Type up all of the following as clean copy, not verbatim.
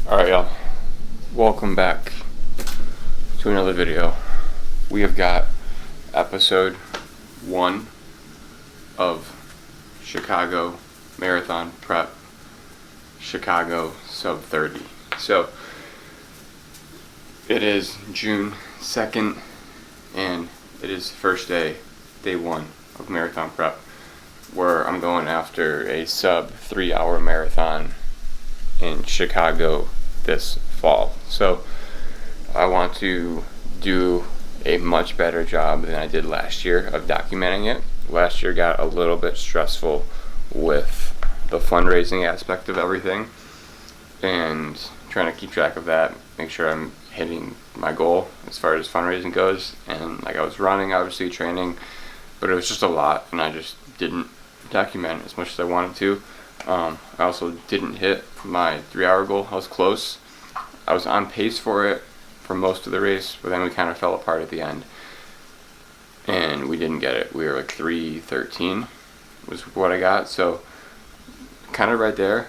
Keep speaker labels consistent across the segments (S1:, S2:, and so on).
S1: Alright, y'all. Welcome back to another video. We have got episode 1 of Chicago Marathon Prep Chicago Sub 30. So, it is June 2nd, and it is the first day 1 of Marathon Prep, where I'm going after a sub 3-hour marathon in Chicago this fall. So I want to do a much better job than I did last year of documenting it. Last year got a little bit stressful with the fundraising aspect of everything and trying to keep track of that, make sure I'm hitting my goal as far as fundraising goes. And like, I was running, obviously training, but it was just a lot, and I just didn't document as much as I wanted to. I also didn't hit my 3-hour goal. I was close. I was on pace for it for most of the race, but then we kind of fell apart at the end, and we didn't get it. We were like 3:13 was what I got, so kind of right there.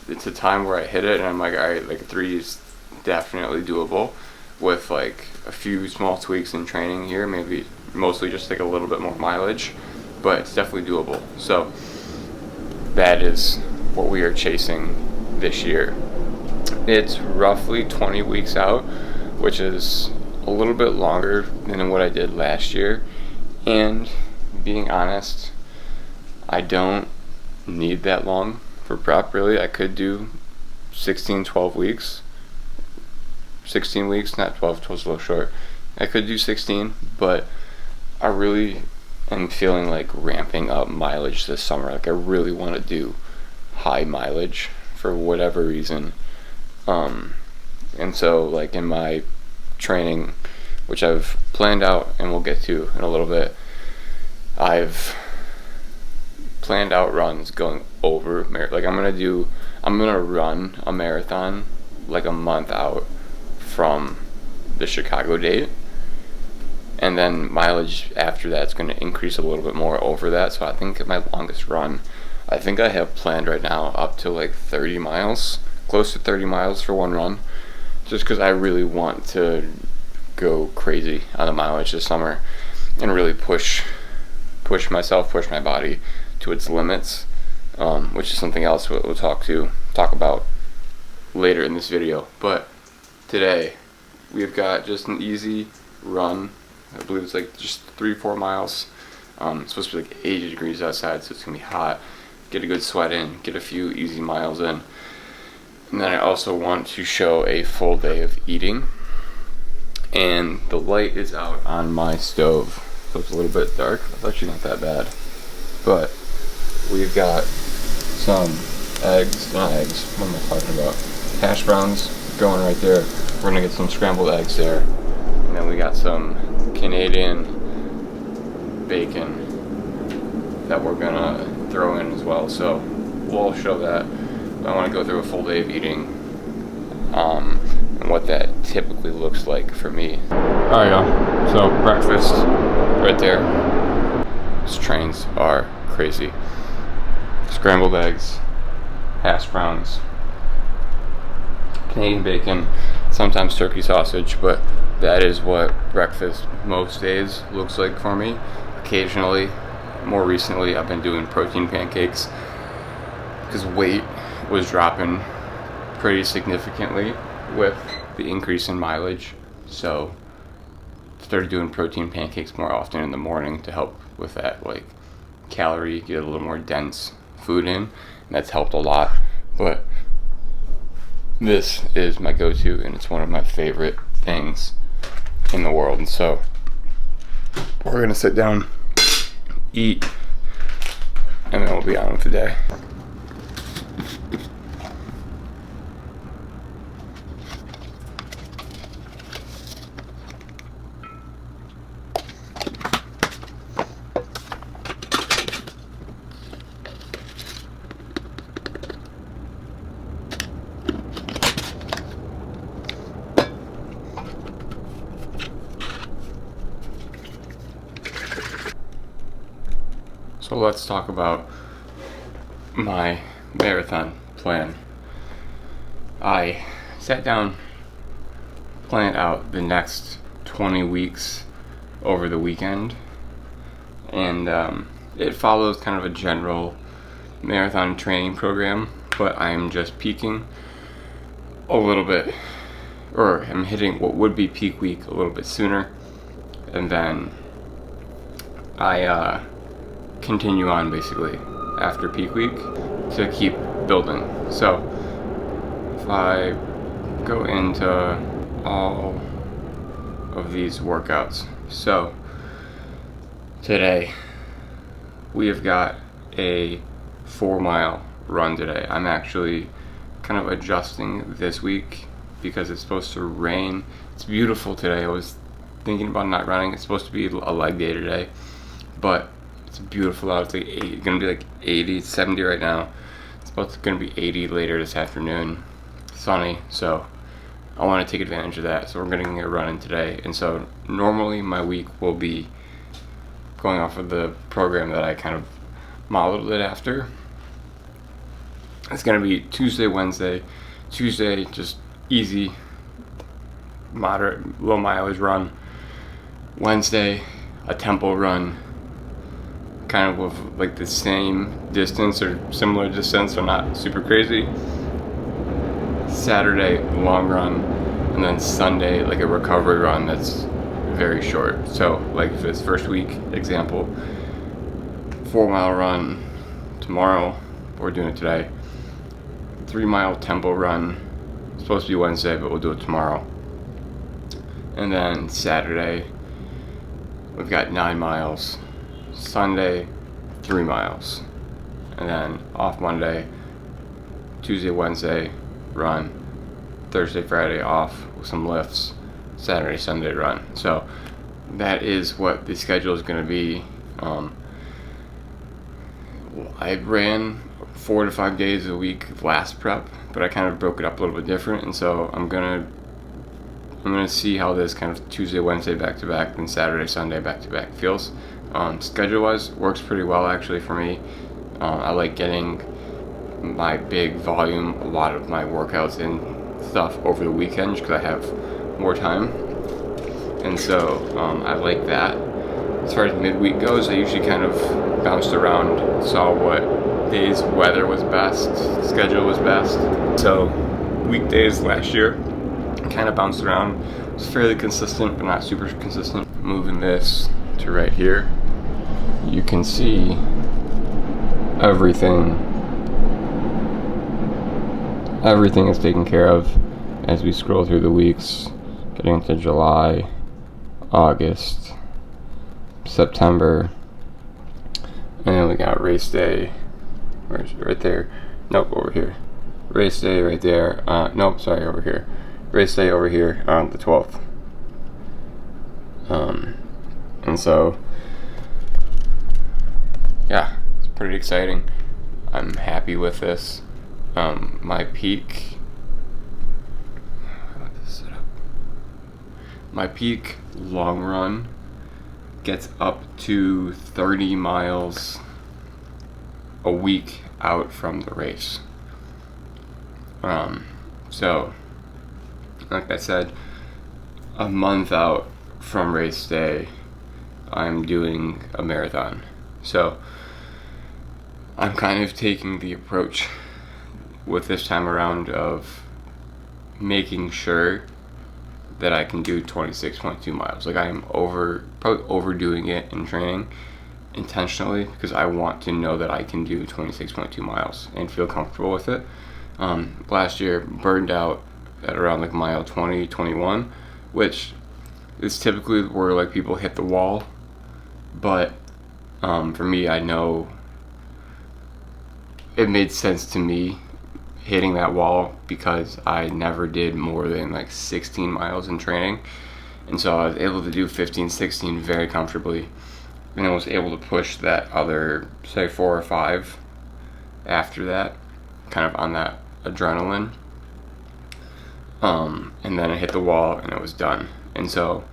S1: It's a time where I hit it, and I'm like, alright, like a 3 is definitely doable with like a few small tweaks in training here, maybe mostly just like a little bit more mileage, but it's definitely doable. So that is what we are chasing this year. It's roughly 20 weeks out, which is a little bit longer than what I did last year. And being honest, I don't need that long for prep, really. I could do 12 weeks. 16 weeks, not 12, 12's a little short. I could do 16, but I really am feeling like ramping up mileage this summer. Like, I really want to do high mileage for whatever reason. And so like in my training, which I've planned out and we'll get to in a little bit, I've planned out runs going over, like I'm gonna run a marathon like a month out from the Chicago date, and then mileage after that's going to increase a little bit more over that. So I think my longest run, I think I have planned right now up to like 30 miles, close to 30 miles for one run, just because I really want to go crazy on the mileage this summer and really push myself, push my body to its limits, which is something else we'll talk about later in this video. But today we've got just an easy run. I believe it's like just 3-4 miles. It's supposed to be like 80 degrees outside, so it's gonna be hot. Get a good sweat in, get a few easy miles in. And then I also want to show a full day of eating. And the light is out on my stove, so it's a little bit dark. It's actually not that bad. But we've got some not eggs, what am I talking about? Hash browns going right there. We're gonna get some scrambled eggs there. And then we got some Canadian bacon that we're gonna throw in as well. So we'll show that. I want to go through a full day of eating, and what that typically looks like for me. Alright, y'all. So breakfast right there. These trains are crazy. Scrambled eggs, hash browns, Canadian bacon, sometimes turkey sausage, but that is what breakfast most days looks like for me. Occasionally, more recently, I've been doing protein pancakes because weight was dropping pretty significantly with the increase in mileage. So started doing protein pancakes more often in the morning to help with that, like calorie, get a little more dense food in, and that's helped a lot. But this is my go-to, and it's one of my favorite things in the world. And so we're gonna sit down, eat, and then we'll be on with the day. So let's talk about my marathon plan. I sat down, planned out the next 20 weeks over the weekend, and it follows kind of a general marathon training program, but I'm just peaking a little bit, or I'm hitting what would be peak week a little bit sooner, and then I continue on basically after peak week to keep building. So if I go into all of these workouts, so today we have got a 4-mile run today. I'm actually kind of adjusting this week because it's supposed to rain. It's beautiful today. I was thinking about not running. It's supposed to be a leg day today, but it's beautiful out. It's like gonna be like 80, 70 right now. It's gonna be 80 later this afternoon. Sunny, so I want to take advantage of that. So we're gonna get running today. And so normally my week will be going off of the program that I kind of modeled it after. It's gonna be Tuesday, Wednesday. Tuesday, just easy, moderate, low mileage run. Wednesday, a tempo run, kind of with like the same distance or similar distance, so not super crazy. Saturday, long run, and then Sunday, like a recovery run that's very short. So like if it's first week, example, 4-mile run tomorrow, we're doing it today. 3-mile tempo run, it's supposed to be Wednesday, but we'll do it tomorrow. And then Saturday, we've got 9 miles. Sunday, 3 miles. And then off Monday, Tuesday, Wednesday, run. Thursday, Friday, off with some lifts. Saturday, Sunday, run. So that is what the schedule is going to be. I ran 4 to 5 days a week last prep, but I kind of broke it up a little bit different, and so I'm gonna see how this kind of Tuesday, Wednesday back to back, then Saturday, Sunday back to back feels. Schedule wise, works pretty well actually for me. I like getting my big volume, a lot of my workouts and stuff over the weekend because I have more time, and so I like that. As far as midweek goes, I usually kind of bounced around, saw what days weather was best, schedule was best. So weekdays last year, kind of bounced around. It was fairly consistent, but not super consistent. Moving this to right here, you can see everything is taken care of as we scroll through the weeks, getting into July, August, September, and then we got race day right there. Nope, over here. Race day right there. Nope, sorry, over here. Race day over here on the 12th. And so, yeah, it's pretty exciting. I'm happy with this. My peak. How about this setup? My peak long run gets up to 30 miles a week out from the race. So, like I said, a month out from race day, I'm doing a marathon. So, I'm kind of taking the approach with this time around of making sure that I can do 26.2 miles. Like I'm probably overdoing it in training intentionally because I want to know that I can do 26.2 miles and feel comfortable with it. Last year burned out at around like mile 20, 21, which is typically where like people hit the wall. But for me, I know it made sense to me hitting that wall because I never did more than like 16 miles in training, and so I was able to do 15, 16 very comfortably, and I was able to push that other say 4 or 5 after that, kind of on that adrenaline, and then I hit the wall and it was done. And so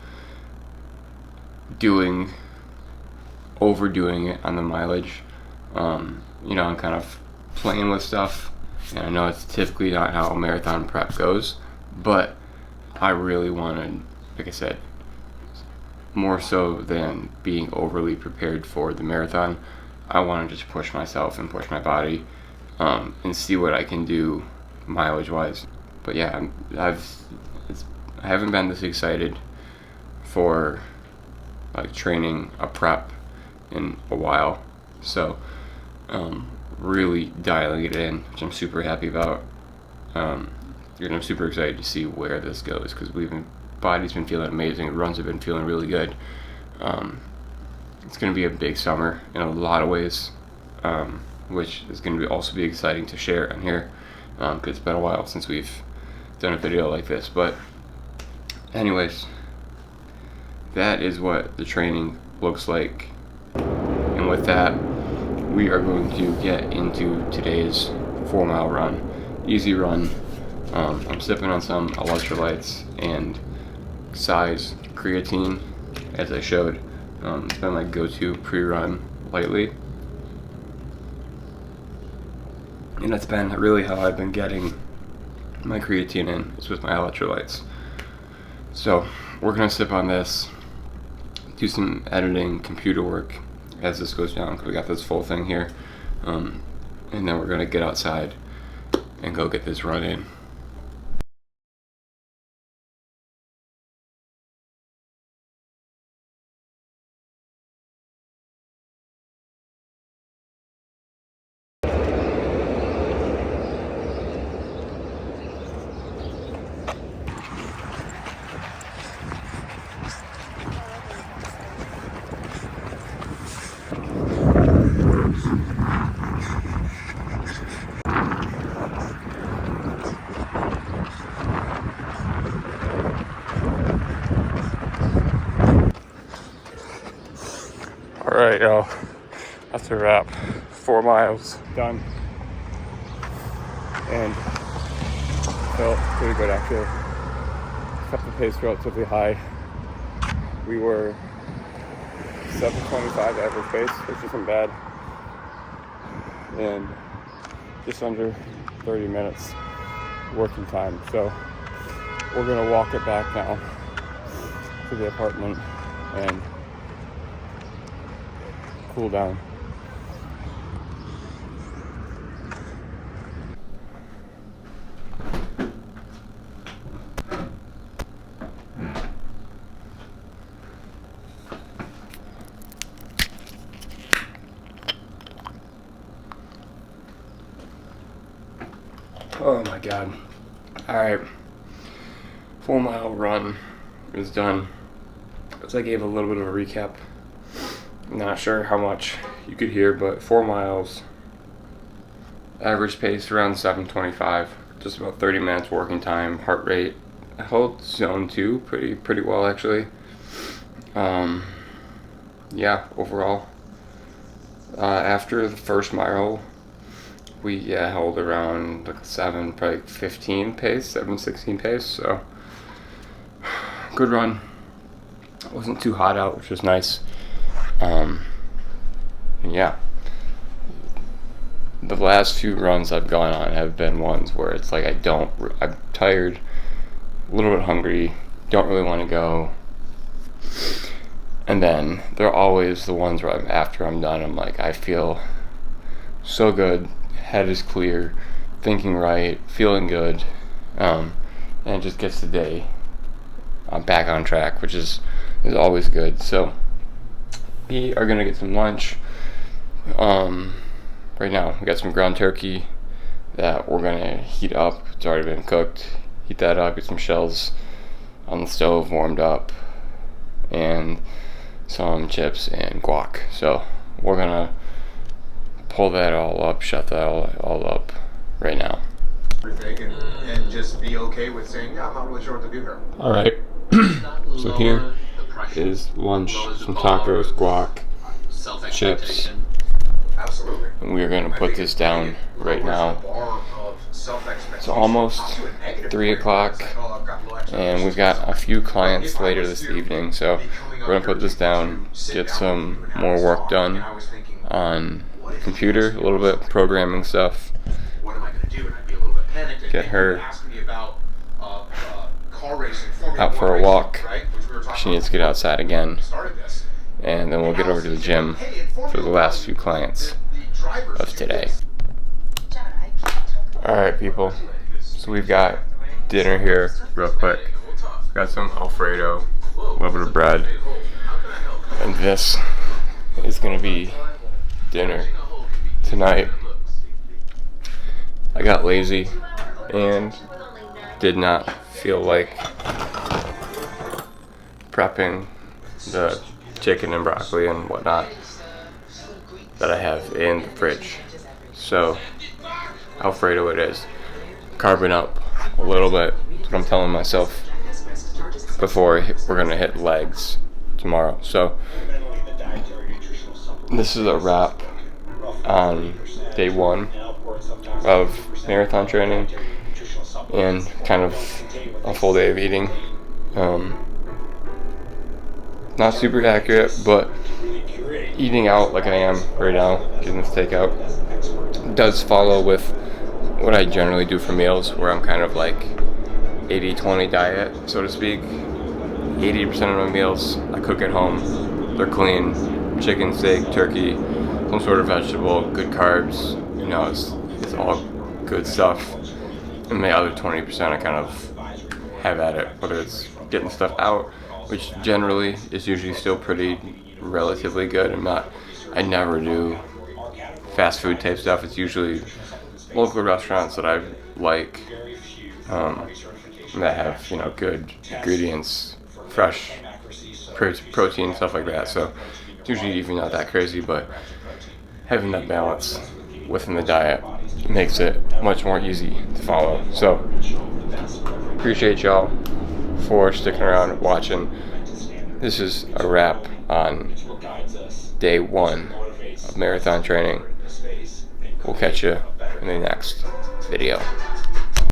S1: overdoing it on the mileage, I'm kind of playing with stuff And I know it's typically not how marathon prep goes, but I really want to, like I said, more so than being overly prepared for the marathon, I want to just push myself and push my body, and see what I can do mileage wise. But yeah, I haven't been this excited for like training a prep in a while, so really dialing it in, which I'm super happy about. And I'm super excited to see where this goes, because body's been feeling amazing, runs have been feeling really good. It's going to be a big summer in a lot of ways, which is going to also be exciting to share on here, because it's been a while since we've done a video like this. But anyways, that is what the training looks like, and with that, we are going to get into today's 4-mile run. Easy run. I'm sipping on some electrolytes and size creatine, as I showed. It's been my go-to pre-run lately, and that's been really how I've been getting my creatine in, is with my electrolytes. So we're gonna sip on this, do some editing, computer work as this goes down, because we got this full thing here, and then we're gonna get outside and go get this run in. Alright, y'all, that's a wrap. 4 miles done, and felt pretty good actually. Kept the pace relatively high. We were 7:25 average pace, which isn't bad, and just under 30 minutes working time. So we're gonna walk it back now to the apartment and cool down. Oh my god. Alright. 4-mile run is done. As I gave a little bit of a recap. I'm not sure how much you could hear, but 4 miles, average pace around 7:25, just about 30 minutes working time, heart rate. I held zone 2 pretty well actually. Yeah, overall. After the first mile, we held around like 7:15 pace, 7:16 pace, so good run. It wasn't too hot out, which was nice. And yeah, the last few runs I've gone on have been ones where it's like I'm tired, a little bit hungry, don't really want to go, and then they're always the ones where after I'm done, I'm like, I feel so good, head is clear, thinking right, feeling good, and it just gets the day back on track, which is always good. So we are gonna get some lunch. Right now we got some ground turkey that we're gonna heat up. It's already been cooked. Heat that up, get some shells on the stove warmed up, and some chips and guac. So we're gonna pull that all up, shut that all up right now.
S2: And just be okay with saying, yeah, I'm not really sure what to do here.
S1: Alright. So here is lunch, some tacos, guac, chips.
S2: Absolutely.
S1: And we are going to put this down right now. It's almost 3 o'clock, and we've got a few clients later this evening, so we're going to put this down, get some more work done on the computer, a little bit programming stuff.
S2: What am I going to do?
S1: get her
S2: asking me about car racing,
S1: out for a
S2: Formula 1
S1: walk.
S2: racing, right? Which we were talking
S1: She needs to get outside again,
S2: about. Started this.
S1: and then we'll get over to the gym for the last few clients of today. Alright people, so we've got dinner here real quick. Got some Alfredo, a little bit of bread, and this is gonna be dinner tonight. I got lazy and did not feel like prepping the chicken and broccoli and whatnot that I have in the fridge. So Alfredo it is. Carbon up a little bit. That's what I'm telling myself before we're gonna hit legs tomorrow. So this is a wrap on day 1 of marathon training and kind of a full day of eating. Not super accurate, but eating out like I am right now, getting this takeout, does follow with what I generally do for meals, where I'm kind of like 80-20 diet, so to speak. 80% of my meals I cook at home. They're clean, chicken, steak, turkey, some sort of vegetable, good carbs, you know, it's all good stuff. And the other 20% I kind of have at it, whether it's getting stuff out, which generally is usually still pretty relatively good. I never do fast food type stuff. It's usually local restaurants that I like, that have, you know, good ingredients, fresh protein, stuff like that. So it's usually even not that crazy, but having that balance within the diet makes it much more easy to follow. So appreciate y'all for sticking around watching. This is a wrap on day 1 of marathon training. We'll catch you in the next video.